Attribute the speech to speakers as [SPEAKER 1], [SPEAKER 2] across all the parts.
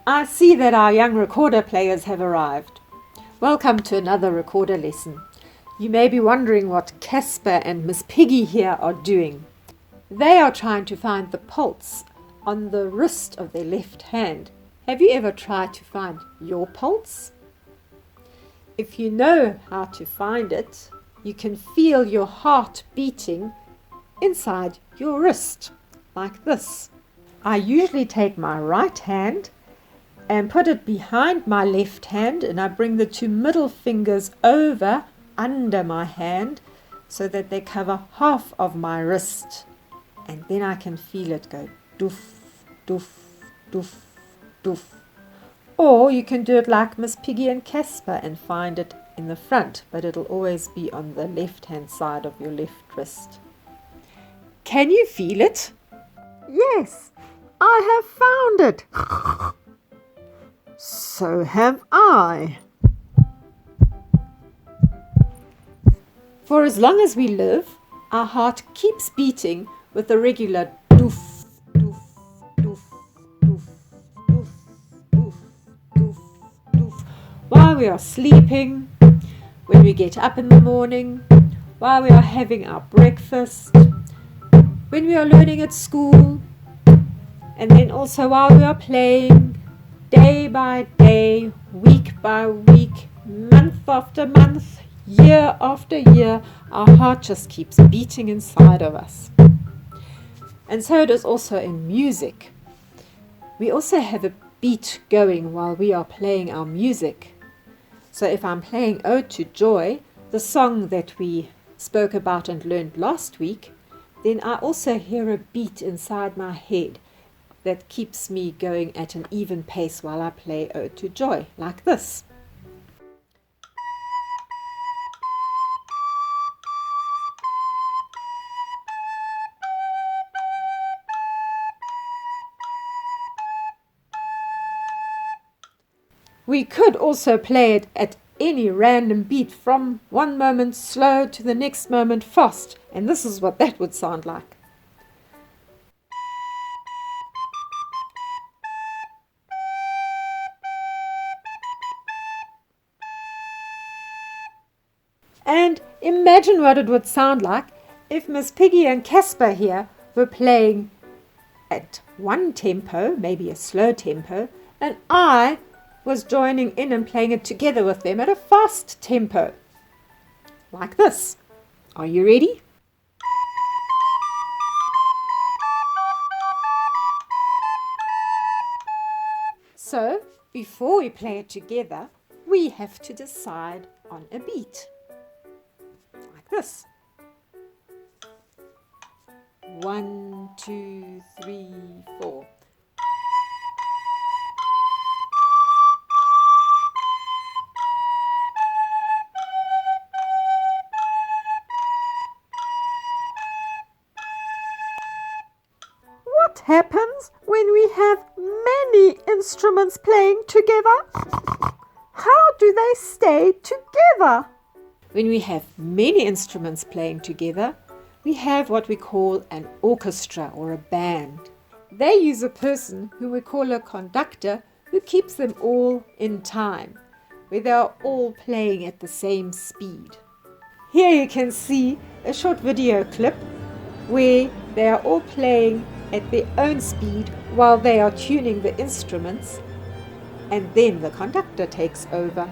[SPEAKER 1] I see that our young recorder players have arrived. Welcome to another recorder lesson. You may be wondering what Casper and Miss Piggy here are doing. They are trying to find the pulse on the wrist of their left hand. Have you ever tried to find your pulse? If you know how to find it, you can feel your heart beating inside your wrist, like this. I usually take my right hand and put it behind my left hand, and I bring the two middle fingers over under my hand so that they cover half of my wrist. And then I can feel it go doof, doof, doof, doof. Or you can do it like Miss Piggy and Casper and find it in the front, but it'll always be on the left-hand side of your left wrist. Can you feel it?
[SPEAKER 2] Yes, I have found it. So have I.
[SPEAKER 1] For as long as we live, our heart keeps beating with a regular doof, doof, doof, doof, doof, doof, doof, doof, while we are sleeping, when we get up in the morning, while we are having our breakfast, when we are learning at school, and then also while we are playing, day by day, week by week, month after month, year after year, our heart just keeps beating inside of us. And so it is also in music. We also have a beat going while we are playing our music. So if I'm playing Ode to Joy, the song that we spoke about and learned last week, then I also hear a beat inside my head that keeps me going at an even pace while I play Ode to Joy, like this. We could also play it at any random beat from one moment slow to the next moment fast, and this is what that would sound like. And imagine what it would sound like if Miss Piggy and Casper here were playing at one tempo, maybe a slow tempo, and I was joining in and playing it together with them at a fast tempo, like this. Are you ready? So, before we play it together, we have to decide on a beat. Like this. 1, 2, 3, 4.
[SPEAKER 2] What happens when we have many instruments playing together? How do they stay together?
[SPEAKER 1] When we have many instruments playing together, we have what we call an orchestra or a band. They use a person who we call a conductor who keeps them all in time, where they are all playing at the same speed. Here you can see a short video clip where they are all playing at their own speed while they are tuning the instruments, and then the conductor takes over.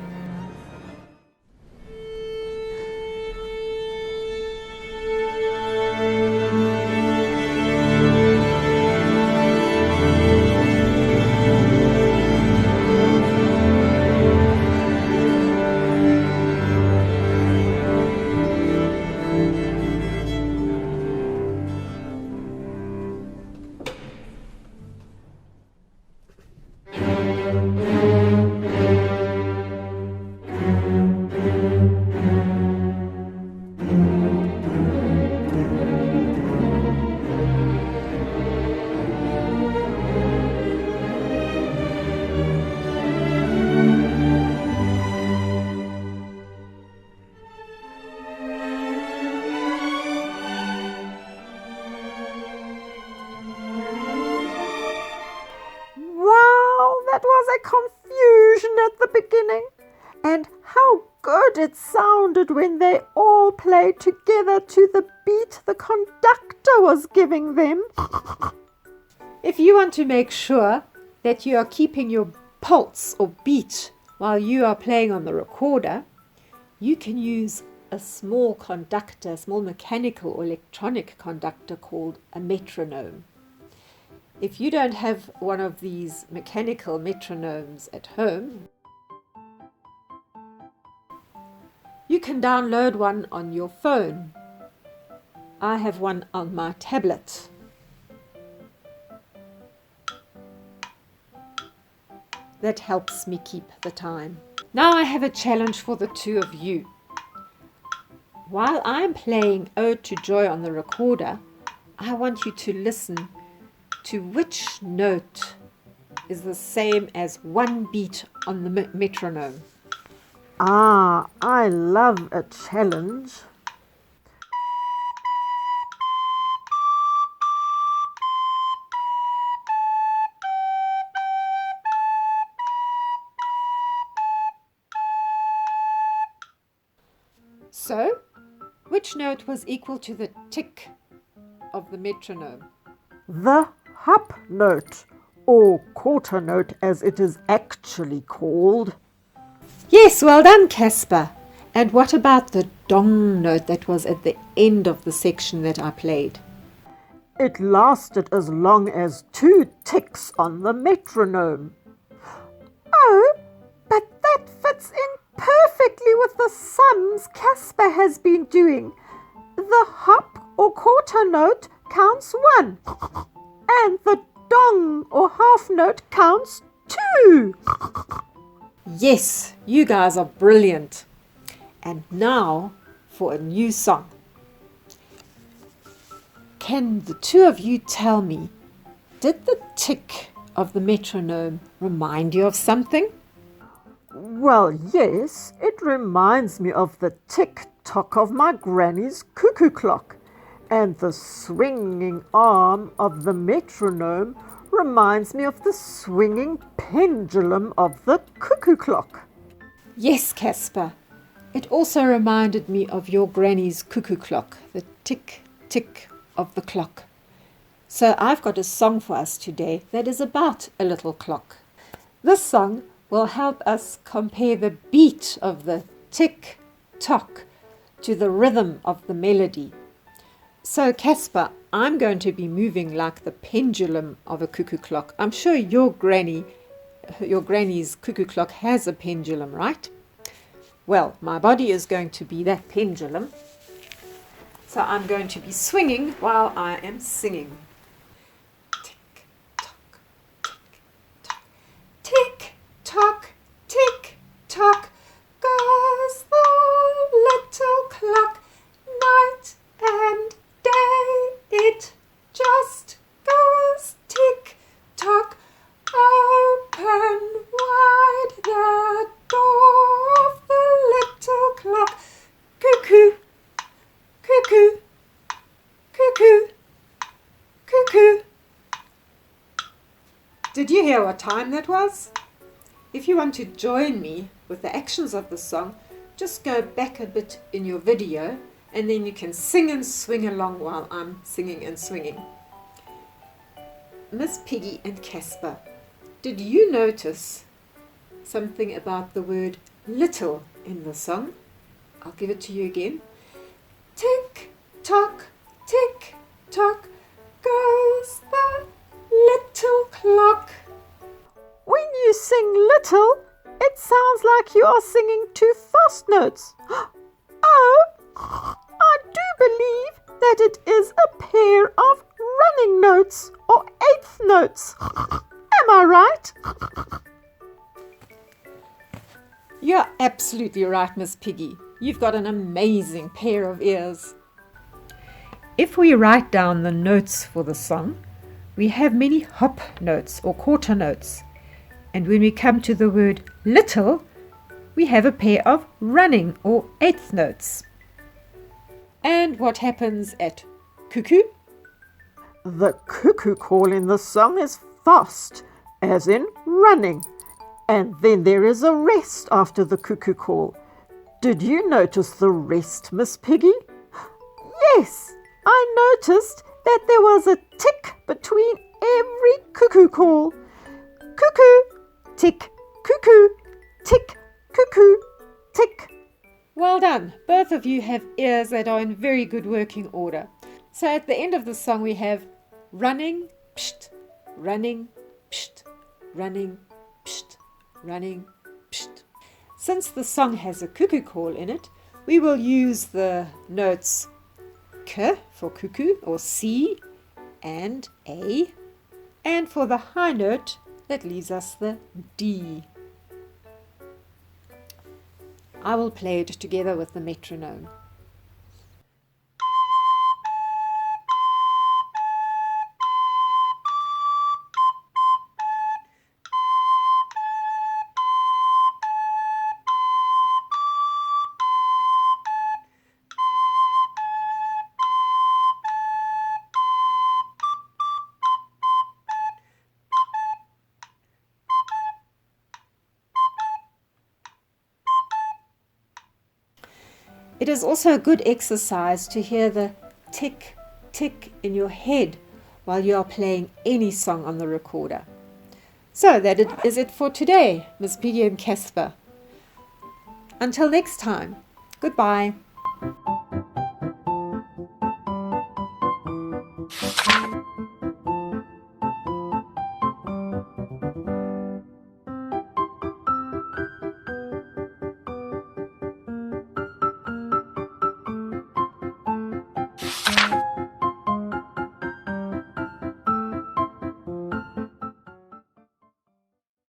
[SPEAKER 2] it sounded when they all played together to the beat the conductor was giving them.
[SPEAKER 1] If you want to make sure that you are keeping your pulse or beat while you are playing on the recorder, you can use a small conductor, a small mechanical or electronic conductor called a metronome. If you don't have one of these mechanical metronomes at home, you can download one on your phone. I have one on my tablet. That helps me keep the time. Now I have a challenge for the two of you. While I'm playing Ode to Joy on the recorder, I want you to listen to which note is the same as one beat on the metronome.
[SPEAKER 2] Ah, I love a challenge.
[SPEAKER 1] So, which note was equal to the tick of the metronome?
[SPEAKER 2] The hop note, or quarter note as it is actually called.
[SPEAKER 1] Yes, well done, Casper. And what about the dong note that was at the end of the section that I played?
[SPEAKER 2] It lasted as long as 2 ticks on the metronome. Oh, but that fits in perfectly with the sums Casper has been doing. The hop or quarter note counts 1, and the dong or half note counts 2.
[SPEAKER 1] Yes, you guys are brilliant. And now for a new song. Can the two of you tell me, did the tick of the metronome remind you of something?
[SPEAKER 2] Well, yes, it reminds me of the tick-tock of my granny's cuckoo clock, and the swinging arm of the metronome reminds me of the swinging pendulum of the cuckoo clock.
[SPEAKER 1] Yes, Casper. It also reminded me of your granny's cuckoo clock, the tick-tick of the clock. So I've got a song for us today that is about a little clock. This song will help us compare the beat of the tick-tock to the rhythm of the melody. So, Casper, I'm going to be moving like the pendulum of a cuckoo clock. I'm sure your granny's cuckoo clock has a pendulum, right? Well, my body is going to be that pendulum. So I'm going to be swinging while I am singing. Tick, tock, tick, tock, goes the little clock, night and day, it just goes tick, tock, open wide the door of the little clock, cuckoo, cuckoo, cuckoo, cuckoo. Did you hear what time that was? If you want to join me with the actions of the song, just go back a bit in your video and then you can sing and swing along while I'm singing and swinging. Miss Piggy and Casper, did you notice something about the word little in the song? I'll give it to you again. Tick, tock, goes the little clock.
[SPEAKER 2] When you sing little, it sounds like you are singing 2 fast notes. Oh, I do believe that it is a pair of running notes or 8th notes. Am I right?
[SPEAKER 1] You're absolutely right, Miss Piggy. You've got an amazing pair of ears. If we write down the notes for the song, we have many hop notes or quarter notes. And when we come to the word little, we have a pair of running or 8th notes. And what happens at cuckoo?
[SPEAKER 2] The cuckoo call in the song is fast, as in running. And then there is a rest after the cuckoo call. Did you notice the rest, Miss Piggy? Yes, I noticed that there was a tick between every cuckoo call. Cuckoo, tick, cuckoo, tick, cuckoo, tick.
[SPEAKER 1] Well done. Both of you have ears that are in very good working order. So at the end of the song we have running, psht, running, psht, running, psht, running, psht. Since the song has a cuckoo call in it, we will use the notes K for cuckoo or C and A, and for the high note that leaves us the D. I will play it together with the metronome. It is also a good exercise to hear the tick, tick in your head while you are playing any song on the recorder. So that is it for today, Miss Piggy and Casper. Until next time, goodbye.